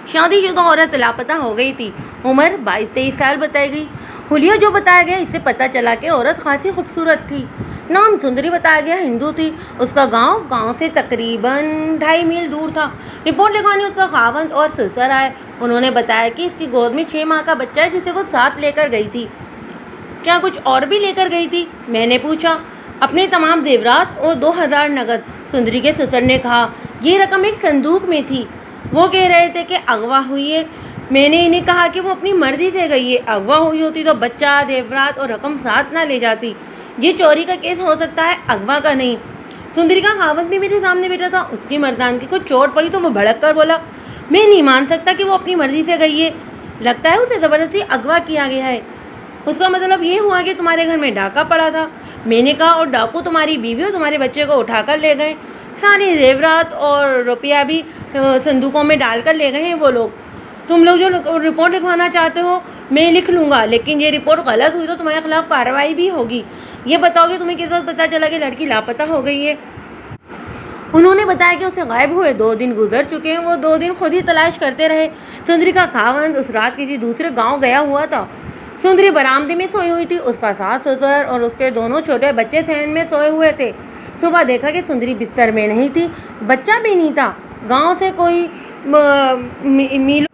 शादीशुदा औरत लापता हो गई थी। उम्र 22-23 साल बताई गई। हुलिया जो बताया गया, इससे पता चला कि औरत खासी खूबसूरत थी। नाम सुंदरी बताया गया, हिंदू थी। उसका गांव से तकरीबन 2.5 मील दूर था। रिपोर्ट लिखवाने उसका खावंद और ससुर आए। उन्होंने बताया कि इसकी गोद में 6 माह का बच्चा है, जिसे वो साथ लेकर गई थी। क्या कुछ और भी लेकर गई थी? मैंने पूछा। अपने तमाम जेवरात और 2000 नगद, सुंदरी के ससुर ने कहा। ये रकम एक संदूक में थी। वो कह रहे थे कि अगवा हुई है। मैंने इन्हें कहा कि वो अपनी मर्जी से गई है। अगवा हुई होती तो बच्चा, जेवरात और रकम साथ ना ले जाती। ये चोरी का केस हो सकता है, अगवा का नहीं। सुंदरी का खावंद भी मेरे सामने बैठा था। उसकी मर्दानगी को चोट पड़ी तो वो भड़क कर बोला, मैं नहीं मान सकता कि वो अपनी मर्जी से गई है। लगता है उसे जबरदस्ती अगवा किया गया है। उसका मतलब ये हुआ कि तुम्हारे घर में डाका पड़ा था। मैंने कहा, और डाकू तुम्हारी बीवी और तुम्हारे बच्चे को उठाकर ले गए। सारे जेवरात और रुपया भी संदूकों में डालकर ले गए हैं वो लोग। तुम लोग जो रिपोर्ट लिखवाना चाहते हो मैं लिख लूँगा, लेकिन ये रिपोर्ट गलत हुई तो तुम्हारे खिलाफ कार्रवाई भी होगी। ये बताओ कि तुम्हें किस वक्त पता चला कि लड़की लापता हो गई है? उन्होंने बताया कि उसे गायब हुए 2 दिन गुजर चुके हैं। वो 2 दिन खुद ही तलाश करते रहे। सुंदरी का खावंद उस रात किसी दूसरे गांव गया हुआ था। सुंदरी बरामदे में सोई हुई थी। उसका सास ससुर और उसके दोनों छोटे बच्चे सहन में सोए हुए थे। सुबह देखा कि सुंदरी बिस्तर में नहीं थी, बच्चा भी नहीं था। गांव से कोई मीलों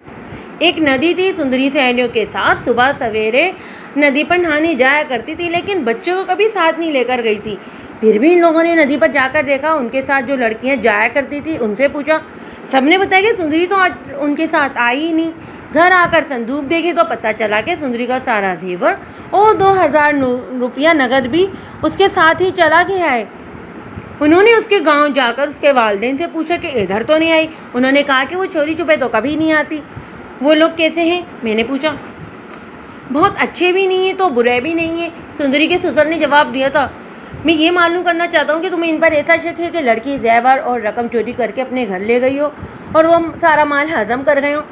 एक नदी थी। सुंदरी सहेलियों के साथ सुबह सवेरे नदी पर नहाने जाया करती थी, लेकिन बच्चों को कभी साथ नहीं लेकर गई थी। फिर भी इन लोगों ने नदी पर जाकर देखा। उनके साथ जो लड़कियां जाया करती थी उनसे पूछा। सबने बताया कि सुंदरी तो आज उनके साथ आई ही नहीं। घर आकर संदूक देखे तो पता चला कि सुंदरी का सारा जेवर और 2000 रुपया नगद भी उसके साथ ही चला गया है। उन्होंने उसके गांव जाकर उसके वालिदैन से पूछा कि इधर तो नहीं आई। उन्होंने कहा कि वो चोरी छुपे तो कभी नहीं आती। वो लोग कैसे हैं? मैंने पूछा। बहुत अच्छे भी नहीं है तो बुरे भी नहीं है, सुंदरी के ससुर ने जवाब दिया था। मैं ये मालूम करना चाहता हूँ कि तुम्हें इन पर ऐसा शक है कि लड़की जेवर और रकम चोरी करके अपने घर ले गई हो और वो सारा माल हजम कर गए हो?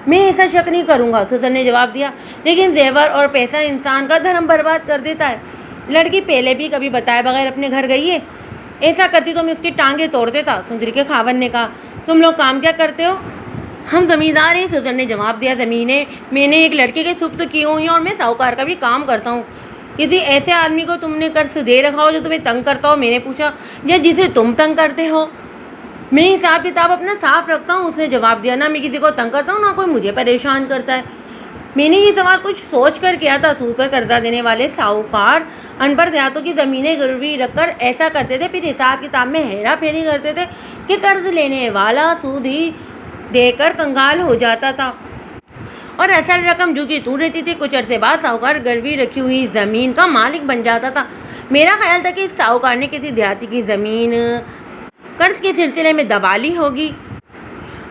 मैं ऐसा शक नहीं करूँगा, ससुर ने जवाब दिया, लेकिन जेवर और पैसा इंसान का धर्म बर्बाद कर देता है। लड़की पहले भी कभी बताए बगैर अपने घर गई है? ऐसा करती तो मैं उसकी टांगे तोड़ देता, सुंदरी के खावंद ने कहा। तुम लोग काम क्या करते हो? हम जमींदार हैं, ससुर ने जवाब दिया। ज़मीनें मैंने एक लड़के के सुप्त की हुई हैं और मैं साहूकार का भी काम करता हूँ। किसी ऐसे आदमी को तुमने कर्ज दे रखा हो जो तुम्हें तंग करता हो? मैंने पूछा। या जिसे तुम तंग करते हो? मैं हिसाब किताब अपना साफ रखता हूँ, उसने जवाब दिया। ना मैं किसी को तंग करता हूँ, ना कोई मुझे परेशान करता है। मैंने ये सवाल कुछ सोच कर किया था। सूद पर कर्जा देने वाले साहूकार अनपढ़ देहातों की ज़मीनें गिरवी रखकर ऐसा करते थे, फिर हिसाब किताब में हेरा फेरी करते थे कि कर्ज लेने वाला सूद ही देकर कंगाल हो जाता था और असल रकम जो कि तू रहती थी। कुछ अरसे बाद साहूकार गिरवी रखी हुई ज़मीन का मालिक बन जाता था। मेरा ख्याल था कि इस साहूकार ने किसी देहाती की ज़मीन कर्ज के सिलसिले में दबा ली होगी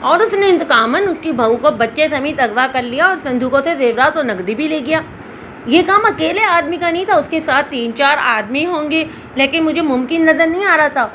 और उसने इंतकामन उसकी बहू को बच्चे समेत अगवा कर लिया और संदूकों से जेवरात और नकदी भी ले गया। ये काम अकेले आदमी का नहीं था, उसके साथ 3-4 आदमी होंगे, लेकिन मुझे मुमकिन नज़र नहीं आ रहा था।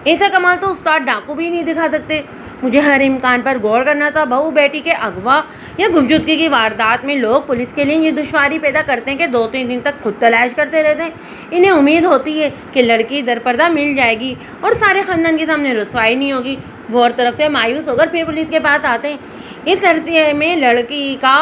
ऐसा कमाल तो उस्ताद डाकू भी नहीं दिखा सकते। मुझे हर इम्कान पर गौर करना था। बहू बेटी के अगवा या गुमशुदगी की वारदात में लोग पुलिस के लिए ये दुश्वारी पैदा करते हैं कि 2-3 दिन तक खुद तलाश करते रहते हैं। इन्हें उम्मीद होती है कि लड़की दरपर्दा मिल जाएगी और सारे खानदान के सामने रुसवाई नहीं होगी। वो हर तरफ से मायूस होकर फिर पुलिस के पास आते हैं। इस अरसे में लड़की का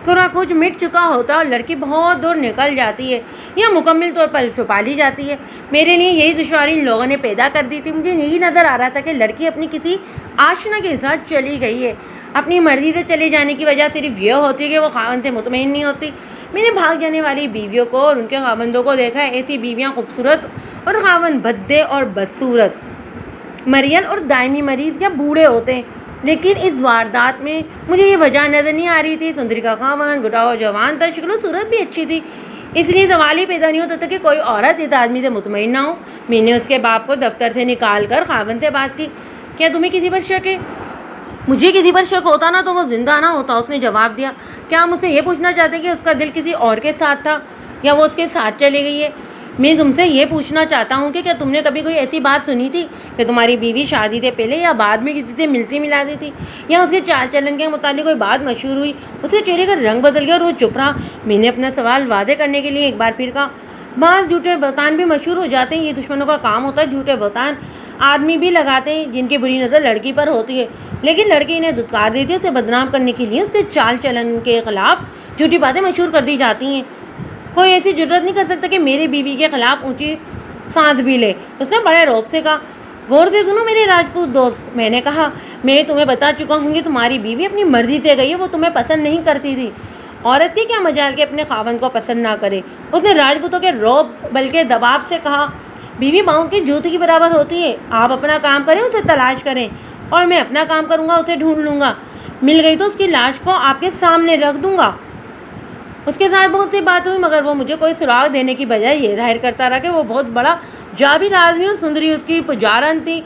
पूरा कुछ मिट चुका होता और लड़की बहुत दूर निकल जाती है या मुकम्मल तौर पर छुपा ली जाती है। मेरे लिए यही दुश्वारी इन लोगों ने पैदा कर दी थी। मुझे यही नज़र आ रहा था कि लड़की अपनी किसी आशना के साथ चली गई है। अपनी मर्जी से चले जाने की वजह सिर्फ यह होती है कि वो खावंद से मुतमईन नहीं होती। मैंने भाग जाने वाली बीवियों को और उनके खावंदों को देखा है। ऐसी बीवियाँ खूबसूरत और खावंद भद्दे और बदसूरत, मरियल और दायमी मरीज या बूढ़े होते हैं, लेकिन इस वारदात में मुझे ये वजह नज़र नहीं आ रही थी। सुंदरी का खावंद बुढ़ा और जवान था, शक्ल सूरत भी अच्छी थी, इसलिए सवाल ही पैदा नहीं होता था कि कोई औरत इस आदमी से मुतमईन ना हो। मैंने उसके बाप को दफ्तर से निकाल कर खावंद से बात की। क्या तुम्हें किसी पर शक है? मुझे किसी पर शक होता ना तो वो जिंदा ना होता, उसने जवाब दिया। क्या हम उससे ये पूछना चाहते हैं कि उसका दिल किसी और के साथ था या वो उसके साथ चली गई है? मैं तुमसे ये पूछना चाहता हूँ कि क्या तुमने कभी कोई ऐसी बात सुनी थी कि तुम्हारी बीवी शादी से पहले या बाद में किसी से मिलती मिलाती थी या उसके चाल चलन के मुताबिक कोई बात मशहूर हुई, उसके चेहरे का रंग बदल गया और वो चुप रहा? मैंने अपना सवाल वादे करने के लिए एक बार फिर कहा। बात झूठे बहतान भी मशहूर हो जाते हैं, ये दुश्मनों का काम होता है झूठे बहतान। आदमी भी लगाते हैं जिनकी बुरी नज़र लड़की पर होती है, लेकिन लड़की इन्हें धुतकार देती है। उसे बदनाम करने के लिए उसके चाल चलन के खिलाफ झूठी बातें मशहूर कर दी जाती हैं। कोई ऐसी जुर्रत नहीं कर सकता कि मेरी बीवी के खिलाफ ऊंची सांस भी ले। उसने बड़े रौब से कहा। गौर से सुनो मेरे राजपूत दोस्त, मैंने कहा, मैं तुम्हें बता चुका हूँ कि तुम्हारी बीवी अपनी मर्जी से गई है, वो तुम्हें पसंद नहीं करती थी। औरत की क्या मजाल के अपने खावंद को पसंद ना करे। उसने राजपूतों के रौब बल्कि दबाव से कहा, बीवी पाँव की जूती की बराबर होती है। आप अपना काम करें, उसे तलाश करें, और मैं अपना काम करूँगा, उसे ढूंढ लूँगा। मिल गई तो उसकी लाश को आपके सामने रख दूँगा। उसके साथ बहुत सी बात हुई, मगर वो मुझे कोई सुराग देने की बजाय ये जाहिर करता रहा कि वो बहुत बड़ा जाबिर आदमी और सुंदरी उसकी पुजारन थी,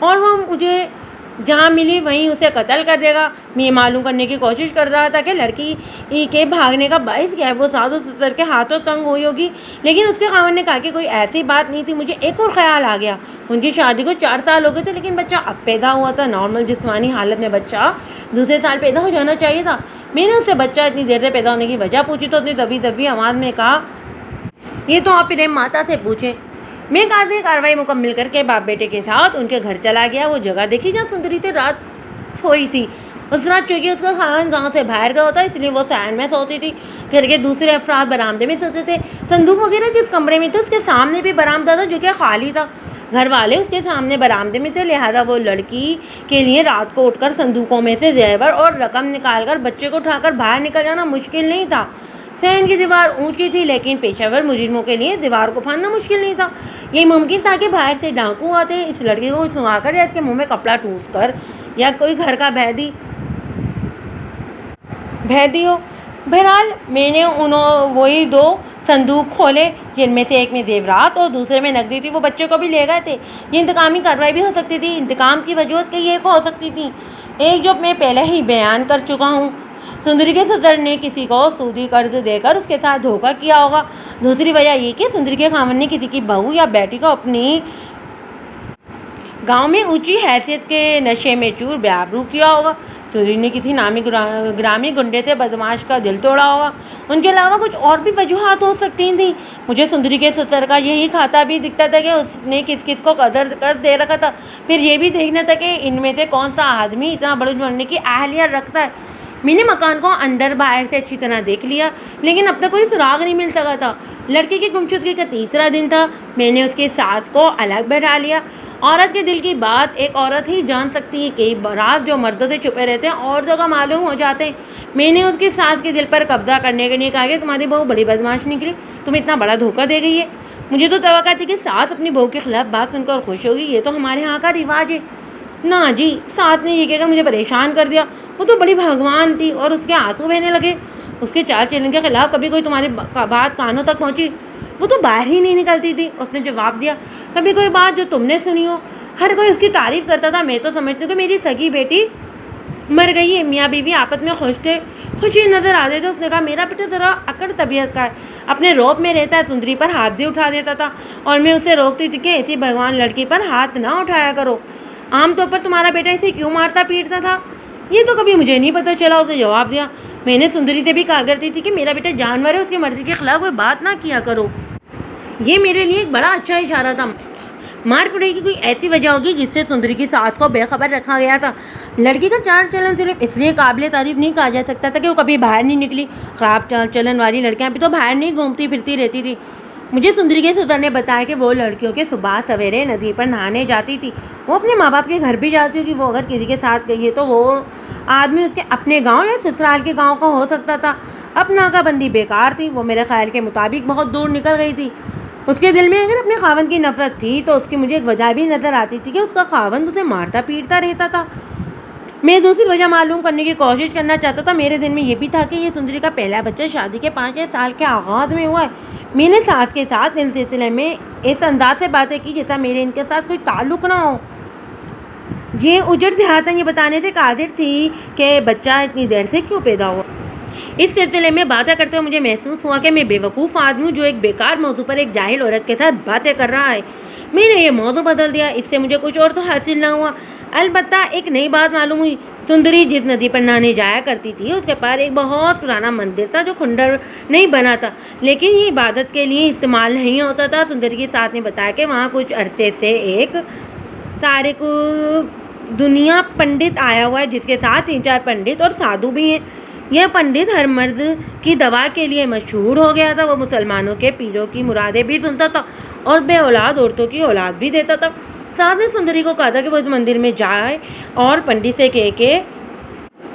और वो मुझे जहाँ मिली वहीं उसे कत्ल कर देगा। मैं ये मालूम करने की कोशिश कर रहा था कि लड़की के भागने का बाइस क्या है। वो साधु ससुर के हाथों तंग हुई होगी, लेकिन उसके खावंद ने कहा कि कोई ऐसी बात नहीं थी। मुझे एक और ख्याल आ गया। उनकी शादी को 4 साल हो गए थे, लेकिन बच्चा अब पैदा हुआ था। नॉर्मल जिस्मानी हालत में बच्चा दूसरे साल पैदा हो जाना चाहिए था। मैंने उससे बच्चा इतनी देर से पैदा होने की वजह पूछी तो उसने दबी दबी आवाज़ में कहा, ये तो आप प्रेम माता से पूछें। मैं काजी कार्रवाई मुकम्मल करके बाप बेटे के साथ उनके घर चला गया। वो जगह देखी जहाँ सुंदरी से रात सोई थी। उस रात चूँकि उसका खान गांव से बाहर गया होता, इसलिए वो सैन में सोती थी। घर के दूसरे अफराद बरामदे में सोते थे। संदूक वगैरह जिस कमरे में थे उसके सामने भी बरामदा था, जो कि खाली था। घर वाले उसके सामने बरामदे में थे, लिहाजा वो लड़की के लिए रात को उठकर संदूकों में से जेवर और रकम निकालकर बच्चे को उठाकर बाहर निकल जाना मुश्किल नहीं था। सहन की दीवार ऊंची थी, लेकिन पेशेवर मुजरिमों के लिए दीवार को फाड़ना मुश्किल नहीं था। ये मुमकिन था कि बाहर से डाकू आते, इस लड़की को सुंघाकर या इसके मुंह में कपड़ा ठूंसकर, या कोई घर का भेदी हो। बहरहाल मैंने वही 2 संदूक खोले, जिनमें से एक में जेवरात और दूसरे में नकदी थी। वो बच्चे को भी ले गए थे। ये इंतकामी कार्रवाई भी हो सकती थी। इंतकाम की वजूहत कई एक हो सकती थी। एक जो मैं पहले ही बयान कर चुका हूँ, सुंदरी के ससुर ने किसी को सूदी कर्ज देकर उसके साथ धोखा किया होगा। दूसरी वजह ये कि सुंदरी के खामन ने किसी की बहू या बेटी को अपनी गांव में ऊंची हैसियत के नशे में चूर बेआबरू किया होगा। सुंदरी ने किसी नामी ग्रामी गुंडे से बदमाश का दिल तोड़ा होगा। उनके अलावा कुछ और भी वजूहात हो सकती थी। मुझे सुंदरी के ससुर का यही खाता भी दिखता था कि उसने किस किस को कदर कर दे रखा था। फिर ये भी देखना था कि इनमें से कौन सा आदमी इतना बड़े बनने की अहलियत रखता है। मैंने मकान को अंदर बाहर से अच्छी तरह देख लिया, लेकिन अब तक कोई सुराग नहीं मिल सका था। लड़की की गुमशुदगी का 3रा दिन था। मैंने उसकी सास को अलग बैठा लिया। औरत के दिल की बात एक औरत ही जान सकती है। कई राज जो मर्दों से छुपे रहते हैं औरतों का मालूम हो जाते हैं। मैंने उसकी सास के दिल पर कब्जा करने के लिए कहा कि तुम्हारी बहू बड़ी बदमाश निकली, तुम्हें इतना बड़ा धोखा दे गई है। मुझे तो तवक्का थी कि सास अपनी बहू के खिलाफ बात सुनकर खुश होगी। ये तो हमारे यहाँ का रिवाज है। ना जी, सास ने ये कहकर मुझे परेशान कर दिया। वो तो बड़ी भगवान थी, और उसके आंसू बहने लगे। उसके चाल चलन के खिलाफ कभी कोई तुम्हारी बात कानों तक पहुंची, वो तो बाहर ही नहीं निकलती थी। उसने जवाब दिया, कभी कोई बात जो तुमने सुनी हो। हर कोई उसकी तारीफ करता था। मैं तो समझती हूँ कि मेरी सगी बेटी मर गई है। मियाँ बीवी आपस में खुश थे, खुशी नजर आ रहे थे। उसने कहा, मेरा बेटा जरा अकड़ तबीयत का है, अपने रौब में रहता है। सुंदरी पर हाथ भी उठा देता था, और मैं उसे रोकती थी कि ऐसी भगवान लड़की पर हाथ ना उठाया करो। आमतौर पर तुम्हारा बेटा इसे क्यों मारता पीटता था, ये तो कभी मुझे नहीं पता चला। उसे जवाब दिया, मैंने सुंदरी से भी कहा करती थी कि मेरा बेटा जानवर है, उसकी मर्जी के खिलाफ कोई बात ना किया करो। ये मेरे लिए एक बड़ा अच्छा इशारा था। मार पिटाई की कोई ऐसी वजह होगी जिससे सुंदरी की सास को बेखबर रखा गया था। लड़की का चाल चलन सिर्फ इसलिए काबिल तारीफ नहीं कहा जा सकता था कि वो कभी बाहर नहीं निकली। खराब चाल चलन वाली लड़कियां भी तो बाहर नहीं घूमती फिरती रहती थी। मुझे सुंदरी के ससुर ने बताया कि वो लड़कियों के सुबह सवेरे नदी पर नहाने जाती थी। वो अपने माँ बाप के घर भी जाती थी कि वो अगर किसी के साथ गई है तो वो आदमी उसके अपने गांव या ससुराल के गांव का हो सकता था। अब नाकाबंदी बेकार थी। वो मेरे ख्याल के मुताबिक बहुत दूर निकल गई थी। उसके दिल में अगर अपने खावंद की नफरत थी तो उसकी मुझे एक वजह भी नजर आती थी कि उसका खावंद उसे मारता पीटता रहता था। मैं दूसरी वजह मालूम करने की कोशिश करना चाहता था। मेरे दिन में ये भी था कि ये सुंदरी का पहला बच्चा शादी के 5 साल के आगाज में हुआ है। मैंने सास के साथ इस सिलसिले में इस अंदाज से बातें की जैसा मेरे इनके साथ कोई ताल्लुक ना हो। ये उजड़ देहातन ये बताने से कादिर थी कि बच्चा इतनी देर से क्यों पैदा हुआ। इस सिलसिले में बातें करते हुए मुझे महसूस हुआ कि मैं बेवकूफ़ आदमी हूँ जो एक बेकार मौजू पर एक जाहिल औरत के साथ बातें कर रहा है। मैंने ये मौजू बदल दिया। इससे मुझे कुछ और तो हासिल ना हुआ, अलबत्ता एक नई बात मालूम हुई। सुंदरी जिस नदी पर नहाने जाया करती थी उसके पास एक बहुत पुराना मंदिर था जो खंडर नहीं बना था, लेकिन ये इबादत के लिए इस्तेमाल नहीं होता था। सुंदरी के साथ ने बताया कि वहाँ कुछ अरसे से एक तारिक दुनिया पंडित आया हुआ है जिसके साथ 3-4 पंडित और साधु भी हैं। यह पंडित हर मर्द की दवा के लिए मशहूर हो गया था। वो मुसलमानों के पीरों की मुरादें भी सुनता था और बे औलाद औरतों की औलाद भी देता था। साहब ने सुंदरी को कहा था कि वो इस मंदिर में जाए और पंडित से कह के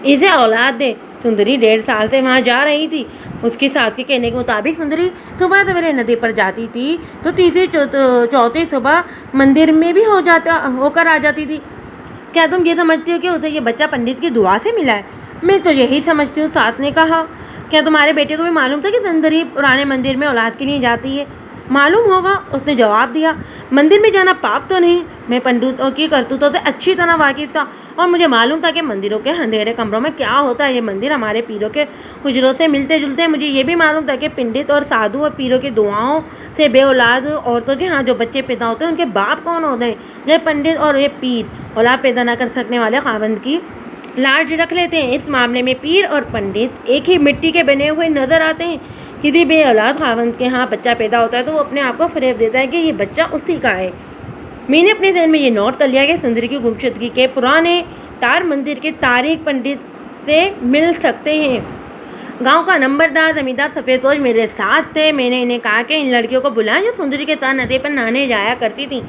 इसे औलाद दे। सुंदरी 1.5 साल से वहाँ जा रही थी। उसके साथ के कहने के मुताबिक सुंदरी सुबह सवेरे नदी पर जाती थी तो तीसरी चौथी सुबह मंदिर में भी होकर आ जाती थी। क्या तुम ये समझती हो कि उसे ये बच्चा पंडित की दुआ से मिला है? मैं तो यही समझती हूँ, सास ने कहा। क्या तुम्हारे बेटे को भी मालूम था कि सुंदरी पुराने मंदिर में औलाद के लिए जाती है? मालूम होगा, उसने जवाब दिया। मंदिर में जाना पाप तो नहीं। मैं पंडितों की करतूतों से अच्छी तरह वाकिफ था और मुझे मालूम था कि मंदिरों के अंधेरे कमरों में क्या होता है। ये मंदिर हमारे पीरों के हुजरों से मिलते जुलते हैं। मुझे ये भी मालूम था कि पंडित और साधु और पीरों की दुआओं से बे औलाद औरतों के यहाँ जो बच्चे पैदा होते हैं उनके बाप कौन होते हैं? ये पंडित और ये पीर औलाद पैदा न कर सकने वाले खावंद की लाज रख लेते हैं। इस मामले में पीर और पंडित एक ही मिट्टी के बने हुए नजर आते हैं। किसी बे औलाद खावंद के यहाँ बच्चा पैदा होता है तो वो अपने आप को फरेब देता है कि ये बच्चा उसी का है। मैंने अपने ज़हन में ये नोट कर लिया कि सुंदरी की गुमशुदगी के पुराने तार मंदिर के तारिक पंडित से मिल सकते हैं। गांव का नंबरदार जमींदार सफ़ेदपोश मेरे साथ थे। मैंने इन्हें कहा कि इन लड़कियों को बुलाएं जो सुंदरी के साथ नदी पर नहाने जाया करती थी।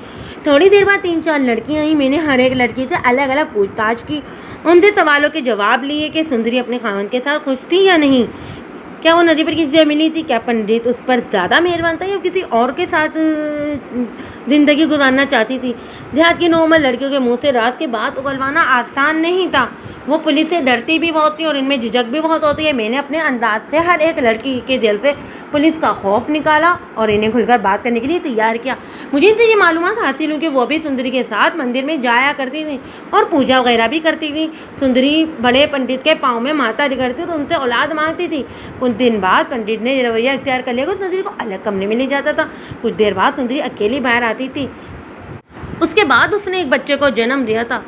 थोड़ी देर बाद 3-4 लड़कियां आई। मैंने हर एक लड़की से अलग अलग पूछताछ की, उनसे सवालों के जवाब लिए कि सुंदरी अपने खावंद के साथ खुश थी या नहीं, क्या वो नदी पर किसी से मिली थी, क्या पंडित उस पर ज़्यादा मेहरबान था या किसी और के साथ ज़िंदगी गुजारना चाहती थी। देहात की नॉर्मल लड़कियों के मुंह से राज की बात उगलवाना आसान नहीं था। वो पुलिस से डरती भी बहुत थी और इनमें झिझक भी बहुत होती है। मैंने अपने अंदाज से हर एक लड़की के दिल से पुलिस का खौफ निकाला और इन्हें खुलकर बात करने के लिए तैयार किया। मुझे इनसे ये मालूमात हासिल हुई कि वो भी सुंदरी के साथ मंदिर में जाया करती थी और पूजा वगैरह भी करती थी। सुंदरी बड़े पंडित के पाँव में माथा रगड़ती और उनसे औलाद मांगती थी। कुछ दिन बाद पंडित ने रवैया इख्तियार कर लिया। सुंदरी को अलग कमरे में ले जाता था। कुछ देर बाद सुंदरी अकेली बाहर आती थी। उसके बाद उसने एक बच्चे को जन्म दिया था।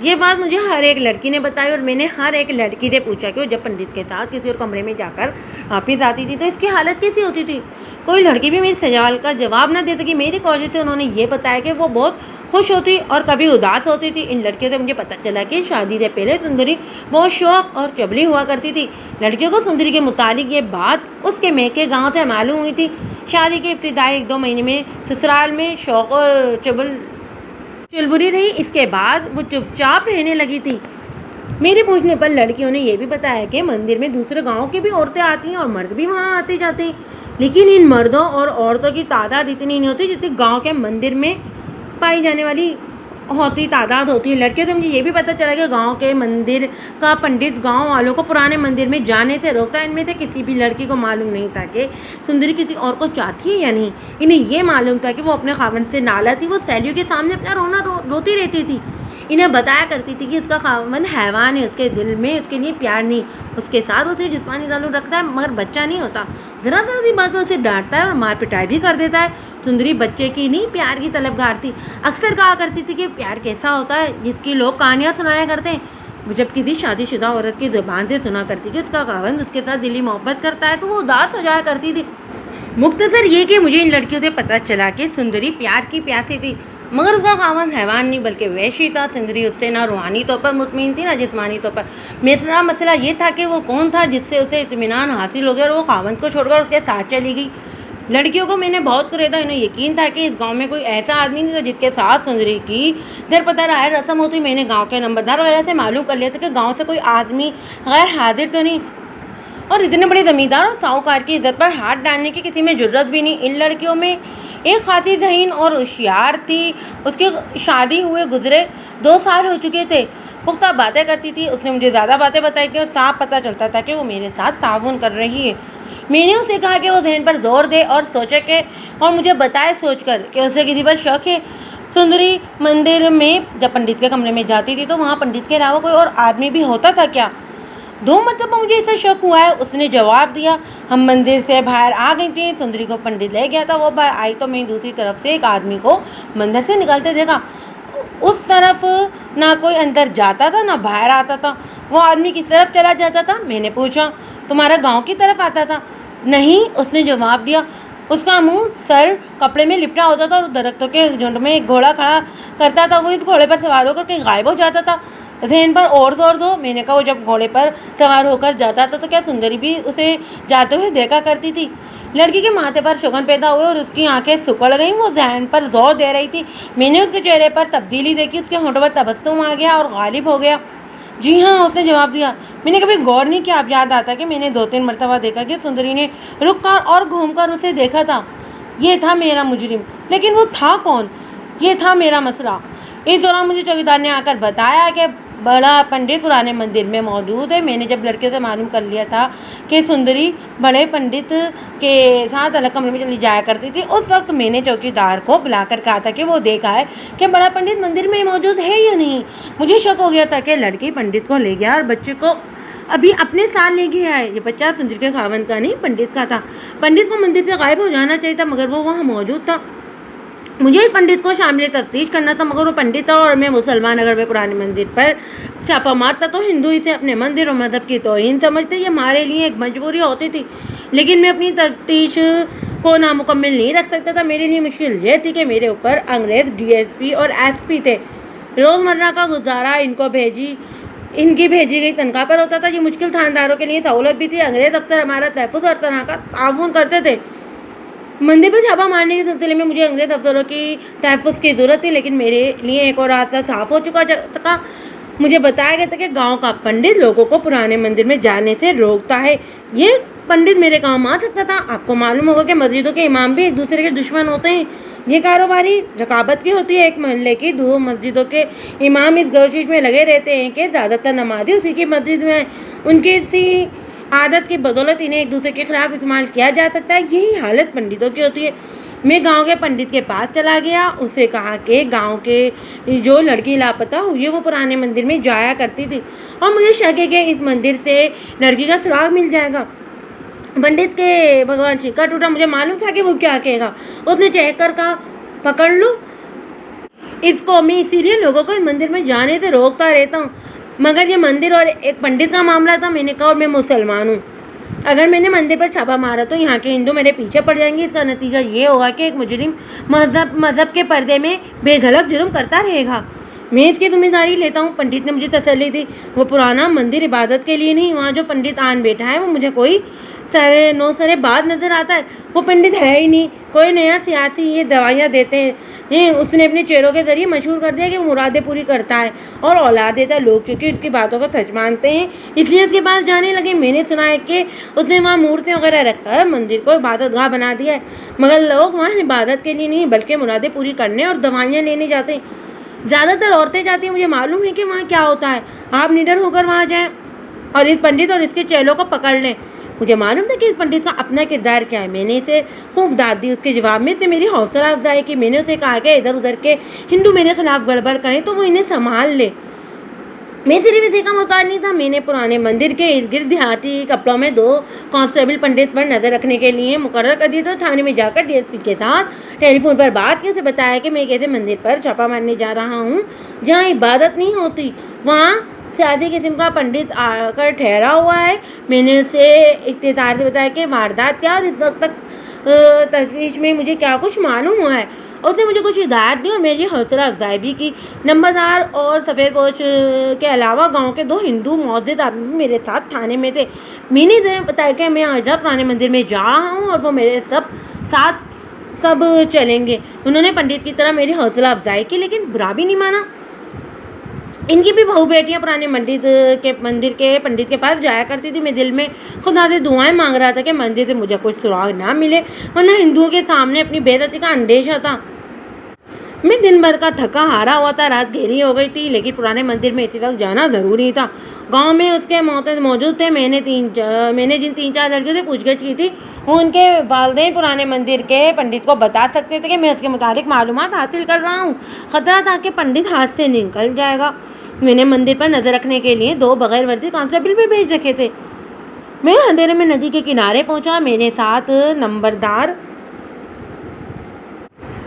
ये बात मुझे हर एक लड़की ने बताई और मैंने हर एक लड़की से पूछा कि वो जब पंडित के साथ किसी और कमरे में जाकर वापिस आती थी तो इसकी हालत कैसी होती थी। कोई लड़की भी मेरे सवाल का जवाब न देती कि मेरी कोशिश से उन्होंने ये बताया कि वो बहुत खुश होती और कभी उदास होती थी। इन लड़कियों से मुझे पता चला कि शादी से पहले सुंदरी बहुत शौक और चबली हुआ करती थी। लड़कियों को सुंदरी के मुतालिक ये बात उसके मैके गाँव से मालूम हुई थी। शादी के इब्तिदाई 1-2 महीने में ससुराल में शौक और चुलबुली रही। इसके बाद वो चुपचाप रहने लगी थी। मेरे पूछने पर लड़कियों ने यह भी बताया कि मंदिर में दूसरे गांव की भी औरतें आती हैं और मर्द भी वहां आते जाते हैं, लेकिन इन मर्दों और औरतों की तादाद इतनी नहीं होती जितनी गांव के मंदिर में पाई जाने वाली तादाद होती है। लड़कियों से मुझे ये भी पता चला कि गांव के मंदिर का पंडित गांव वालों को पुराने मंदिर में जाने से रोकता है। इनमें से किसी भी लड़की को मालूम नहीं था कि सुंदरी किसी और को चाहती है या नहीं। इन्हें ये मालूम था कि वो अपने खावंद से नाला थी। वो सहेलियों के सामने अपना रोना रोती रहती थी। इन्हें बताया करती थी कि इसका खावंद हैवान है, उसके दिल में उसके लिए प्यार नहीं, उसके साथ उसे जिस्मानी ताल्लुक रखता है मगर बच्चा नहीं होता। ज़रा ज़रा सी बात पर उसे डांटता है और मार पिटाई भी कर देता है। सुंदरी बच्चे की नहीं प्यार की तलबगार थी। अक्सर कहा करती थी कि प्यार कैसा होता है जिसकी लोग कहानियाँ सुनाया करते हैं। वो जब किसी शादीशुदा औरत की ज़ुबान से सुना करती कि उसका खावंद उसके साथ दिली मोहब्बत करता है तो वो उदास हो जाया करती थी। मुख्तसर ये कि मुझे इन लड़कियों से पता चला कि सुंदरी प्यार की प्यासी थी मगर उसका खावंद हैवान नहीं बल्कि वैशी था। सुंदरी उससे ना रूहानी तौर पर मुतमईन थी ना जिस्मानी तौर पर। मेरा मसला ये था कि वो कौन था जिससे उसे इत्मीनान हासिल हो गया और वो खावंद को छोड़कर उसके साथ चली गई। लड़कियों को मैंने बहुत कुरेदा। इन्हें यकीन था कि इस गांव में कोई ऐसा आदमी नहीं था जिसके साथ सुंदरी की दर पता राय रस्म होती। मैंने गांव के नंबरदार वगैरह से मालूम कर लिया था कि गांव से कोई आदमी गैर हाजिर तो नहीं और इतने बड़े जमींदार और साहूकार की इज्जत पर हाथ डालने की किसी में जरूरत भी नहीं। इन लड़कियों में एक खासी जहीन और होशियार थी। उसकी शादी हुए गुजरे 2 साल हो चुके थे। पुख्ता बातें करती थी। उसने मुझे ज़्यादा बातें बताई थी और साफ पता चलता था कि वो मेरे साथ ताउन कर रही है। मैंने उसे कहा कि वो जहन पर जोर दे और सोचे कि और मुझे बताए सोचकर कि उसे किसी पर शक है। सुंदरी मंदिर में जब पंडित के कमरे में जाती थी तो वहाँ पंडित के अलावा कोई और आदमी भी होता था क्या? 2 मरतबा मुझे ऐसा शक हुआ है, उसने जवाब दिया। हम मंदिर से बाहर आ गई थी। सुंदरी को पंडित ले गया था। वो बाहर आई तो मैं दूसरी तरफ से एक आदमी को मंदिर से निकलते देखा। उस तरफ ना कोई अंदर जाता था ना बाहर आता था। वो आदमी किस तरफ चला जाता था? मैंने पूछा। तुम्हारा गांव की तरफ आता था? नहीं, उसने जवाब दिया। उसका मुंह सर कपड़े में लिपटा होता था और दरख्तों के झुंड में एक घोड़ा खड़ा करता था। वो इस घोड़े पर सवार होकर कहीं गायब हो जाता था। ज़हन पर और जोर दो। मैंने कहा, वो जब घोड़े पर सवार होकर जाता था तो क्या सुंदरी भी उसे जाते हुए देखा करती थी? लड़की के माथे पर शुगन पैदा हुए और उसकी आंखें सिकुड़ गईं। वो ज़हन पर जोर दे रही थी। मैंने उसके चेहरे पर तब्दीली देखी। उसके होंठों पर तबस्सुम आ गया और गालिब हो गया। जी हाँ, उसने जवाब दिया। मैंने कभी गौर नहीं किया। अब याद आता कि मैंने 2-3 मरतबा देखा कि सुंदरी ने रुक कर और घूमकर उसे देखा था। ये था मेरा मुजरिम। लेकिन वो था कौन? ये था मेरा मसला। इस दौरान मुझे चौकीदार ने आकर बताया कि बड़ा पंडित पुराने मंदिर में मौजूद है। मैंने जब लड़के से मालूम कर लिया था कि सुंदरी बड़े पंडित के साथ अलग कमरे में चली जाया करती थी, उस वक्त मैंने चौकीदार को बुलाकर कहा था कि वो देखा है कि बड़ा पंडित मंदिर में मौजूद है या नहीं। मुझे शक हो गया था कि लड़की पंडित को ले गया और बच्चे को अभी अपने साथ ले गया है। ये बच्चा सुंदरी के खावंद का नहीं, पंडित का था। पंडित को मंदिर से गायब हो जाना चाहिए था, मगर वो वहाँ मौजूद था। मुझे इस पंडित को शामिल तफ्तीश करना था, मगर वो पंडित था और मैं मुसलमान। अगर मैं पुराने मंदिर पर छापा मारता तो हिंदू इसे अपने मंदिर और मजहब की तौहीन समझते। ये हमारे लिए एक मजबूरी होती थी, लेकिन मैं अपनी तफ्तीश को नामुकम्मल नहीं रख सकता था। मेरे लिए मुश्किल ये थी कि मेरे ऊपर अंग्रेज डीएसपी और एसपी थे। रोज़मर्रा का गुजारा इनकी भेजी गई तनख्वाह पर होता था। ये मुश्किल थानदारों के लिए सहूलत भी थी। अंग्रेज अफसर हमारा तहफ़्फ़ुज़ और तनख्वाह का ताउन करते थे। मंदिर पर छापा मारने के सिलसिले में मुझे अंग्रेज अफसरों की तहफ़्फ़ुज़ की ज़रूरत थी, लेकिन मेरे लिए एक और रास्ता साफ हो चुका था। मुझे बताया गया था कि गांव का पंडित लोगों को पुराने मंदिर में जाने से रोकता है। ये पंडित मेरे गांव में आ सकता था। आपको मालूम होगा कि मस्जिदों के इमाम भी एक दूसरे के दुश्मन होते हैं। ये कारोबारी रकाबत की होती है। एक मोहल्ले की 2 मस्जिदों के इमाम इस कोशिश में लगे रहते हैं कि ज़्यादातर नमाजी उसी की मस्जिद में हैं। उनकी इसी आदत की बदौलत इन्हें एक दूसरे के खिलाफ इस्तेमाल किया जा सकता है। यही हालत पंडितों की होती है। मैं गांव के पंडित के पास चला गया। उससे कहा कि गांव के जो लड़की लापता हुई है वो पुराने मंदिर में जाया करती थी और मुझे शक है कि इस मंदिर से लड़की का सुराग मिल जाएगा। पंडित के भगवान चीखा टूटा। मुझे मालूम था कि वो क्या कहेगा। उसने चेक कर कहा, पकड़ लो इसको। मैं इसीलिए लोगों को इस मंदिर में जाने से रोकता रहता हूँ, मगर ये मंदिर और एक पंडित का मामला था। मैंने कहा, और मैं मुसलमान हूँ। अगर मैंने मंदिर पर छापा मारा तो यहाँ के हिंदू मेरे पीछे पड़ जाएंगे। इसका नतीजा ये होगा कि एक मुजरिम मजहब के पर्दे में बेधड़क जुर्म करता रहेगा। मैं इसकी जिम्मेदारी लेता हूँ। पंडित ने मुझे तसल्ली दी। वो पुराना मंदिर इबादत के लिए नहीं, वहाँ जो पंडित आन बैठा है वो मुझे कोई सारे 9 सारे बाद नजर आता है। वो पंडित है ही नहीं, कोई नया सियासी ये दवाइयाँ देते हैं। उसने अपने चेहरों के जरिए मशहूर कर दिया कि वो मुरादें पूरी करता है और औलाद देता है। लोग चूँकि उसकी बातों को सच मानते हैं इसलिए उसके पास जाने लगे। मैंने सुना है कि उसने वहाँ मूर्तियाँ वगैरह रखकर मंदिर को इबादतगाह बना दिया है, मगर लोग वहाँ इबादत के लिए नहीं बल्कि मुरादें पूरी करने और दवाइयाँ लेने जाते हैं। ज़्यादातर औरतें जाती हैं। मुझे मालूम है कि वहाँ क्या होता है। आप निडर होकर वहाँ जाएँ और इस पंडित और इसके चेलों को पकड़ लें। मुझे मालूम था कि इस पंडित का अपना किरदार क्या है। मैंने इसे खूब दाद दी। उसके जवाब में से मेरी हौसला अफजाई की। मैंने उसे कहा कि इधर उधर के हिंदू मेरे खिलाफ गड़बड़ करें तो वो इन्हें संभाल ले। मैं सिर्फ इसी का मुतार नहीं था। मैंने पुराने मंदिर के इर्द गिर्द देहाती कपड़ों में 2 कांस्टेबल पंडित पर नजर रखने के लिए मुकर्रर कर दिए। तो थाने में जाकर डीएसपी के साथ टेलीफोन पर बात की। उसे बताया कि मैं कैसे मंदिर पर छापा मारने जा रहा हूँ जहाँ इबादत नहीं होती, वहाँ सियासी किस्म का पंडित आकर ठहरा हुआ है। मैंने उसे इख्तिसार से बताया कि वारदात क्या और इस वक्त तक तफ्तीश में मुझे क्या कुछ मालूम हुआ है। उसने मुझे कुछ हिदायत दी और मेरी हौसला अफजाई भी की। नंबरदार और सफ़ेदपोश के अलावा गांव के 2 हिंदू मौजूद आदमी मेरे साथ थाने में थे। मैंने बताया कि मैं आज पुराने मंदिर में जा रहा हूँ और वो मेरे साथ सब चलेंगे। उन्होंने पंडित की तरह मेरी हौसला अफजाई की, लेकिन बुरा भी नहीं माना। इनकी भी बहू बेटियां पुराने मंदिर के पंडित के पास जाया करती थी। मैं दिल में खुदा से दुआएं मांग रहा था कि मंदिर से मुझे कुछ सुराग ना मिले, वरना हिंदुओं के सामने अपनी बेइज्जती का अंदेशा था। मैं दिन भर का थका हारा हुआ था। रात गहरी हो गई थी, लेकिन पुराने मंदिर में इसी वक्त जाना ज़रूरी था। गांव में उसके मोहतद मौजूद थे। मैंने जिन 3-4 लड़कियों से पूछगछ की थी वो उनके वालिदैन पुराने मंदिर के पंडित को बता सकते थे कि मैं उसके मुताबिक मालूमात हासिल कर रहा हूँ। खतरा था कि पंडित हाथ से निकल जाएगा। मैंने मंदिर पर नजर रखने के लिए 2 बगैर वर्दी कांस्टेबल भी भेज रखे थे। मैं अंधेरे में नदी के किनारे पहुंचा। मेरे साथ नंबरदार